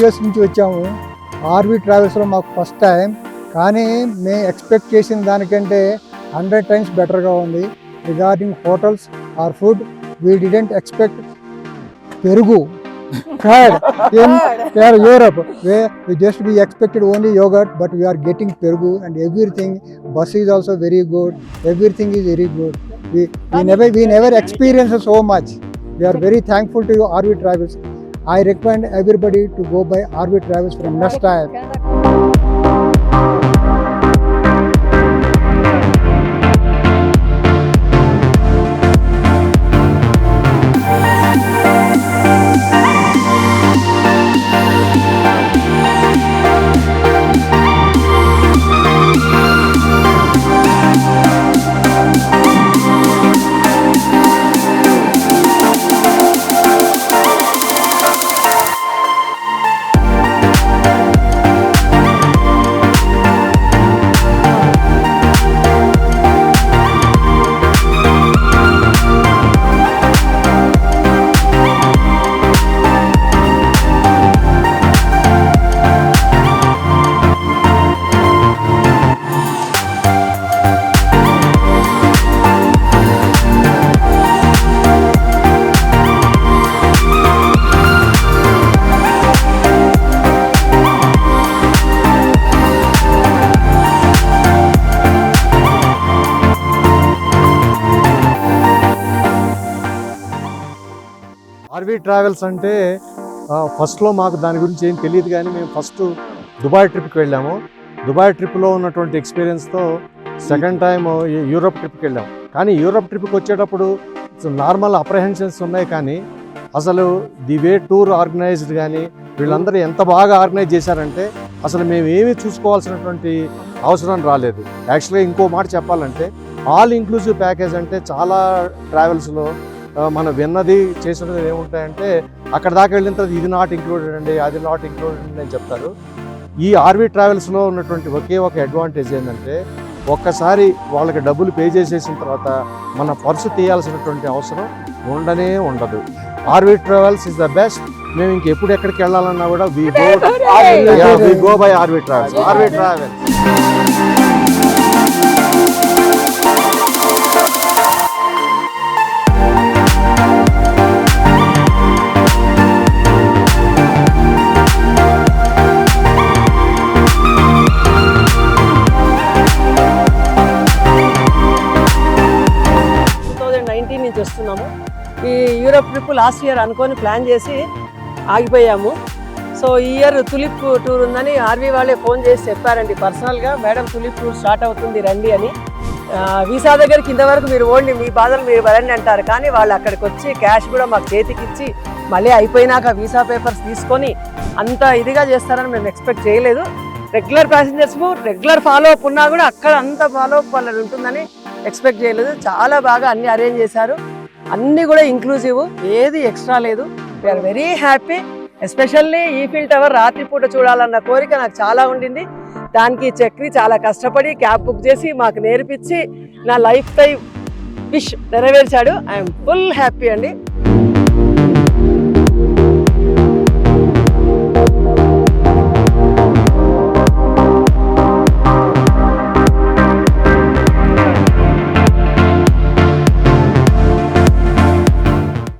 US నుంచి వచ్చాము. RV ట్రావెల్స్లో మాకు ఫస్ట్ టైం, కానీ మేము ఎక్స్పెక్ట్ చేసిన దానికంటే 100 times బెటర్గా ఉంది. Regarding hotels or food, we didn't expect పెరుగు curd in Europe, where we expected only yogurt, but we are getting pergu and everything. Bus is also very good. Everything is very good. We never experienced so much. We are very thankful to you, RV Travels. I recommend everybody to go by RV Travels from next time. RV travels అంటే ఫస్ట్లో మాకు దాని గురించి ఏం తెలియదు, కానీ మేము first Dubai ట్రిప్కి వెళ్ళాము. దుబాయ్ ట్రిప్లో ఉన్నటువంటి ఎక్స్పీరియన్స్తో సెకండ్ టైం యూరోప్ ట్రిప్కి వెళ్ళాము. కానీ యూరోప్ ట్రిప్కి వచ్చేటప్పుడు నార్మల్ అప్రహెన్షన్స్ ఉన్నాయి, కానీ అసలు ది వే టూర్ ఆర్గనైజ్డ్ కానీ వీళ్ళందరూ ఎంత బాగా ఆర్గనైజ్ చేశారంటే అసలు మేము ఏమీ చూసుకోవాల్సినటువంటి అవసరం రాలేదు. యాక్చువల్గా ఇంకో మాట చెప్పాలంటే ఆల్ ఇంక్లూజివ్ ప్యాకేజ్ అంటే చాలా ట్రావెల్స్లో మనం విన్నది చేసినది ఏముంటాయంటే అక్కడ దాకా వెళ్ళిన తర్వాత ఇది నాట్ ఇంక్లూడెడ్ అండి, అది నాట్ ఇంక్లూడెడ్ అండి అని చెప్తారు. ఈ ఆర్వీ ట్రావెల్స్లో ఉన్నటువంటి ఒకే ఒక అడ్వాంటేజ్ ఏంటంటే ఒక్కసారి వాళ్ళకి డబ్బులు పే చేసేసిన తర్వాత మన పర్సు తీయాల్సినటువంటి అవసరం ఉండనే ఉండదు. RV travels is the best. మేము ఇంకెప్పుడు ఎక్కడికి వెళ్ళాలన్నా కూడా we go by RV travels. RV travels. నుంచి వస్తున్నాము. ఈ యూరోప్ ట్రిప్ లాస్ట్ ఇయర్ అనుకొని ప్లాన్ చేసి ఆగిపోయాము. సో ఈ ఇయర్ తులిప్ టూర్ ఉందని ఆర్వీ వాళ్ళే ఫోన్ చేసి చెప్పారండి పర్సనల్గా, మేడం తులిప్ టూర్ స్టార్ట్ అవుతుంది రండి అని. వీసా దగ్గరికి ఇంతవరకు మీరు ఓన్లీ మీ బాధలు మీరు వరండి అంటారు, కానీ వాళ్ళు అక్కడికి వచ్చి క్యాష్ కూడా మాకు చేతికి ఇచ్చి మళ్ళీ అయిపోయినాక వీసా పేపర్స్ తీసుకొని అంత ఇదిగా చేస్తారని మేము ఎక్స్పెక్ట్ చేయలేదు. Regular passengers regular follow up ఉన్నా కూడా అక్కడ అంత ఫాలో అప్ వాళ్ళది ఉంటుందని ఎక్స్పెక్ట్ చేయలేదు. చాలా బాగా అన్ని అరేంజ్ చేశారు. అన్నీ కూడా ఇంక్లూజివ్, ఏది ఎక్స్ట్రా లేదు. We are very happy. Especially Eiffel tower రాత్రిపూట చూడాలన్న కోరిక నాకు చాలా ఉండింది. దానికి చక్రి చాలా కష్టపడి క్యాబ్ బుక్ చేసి మాకు నేర్పించి నా లైఫ్ టైం విష్ నెరవేర్చాడు. ఐఎమ్ ఫుల్ హ్యాపీ అండి.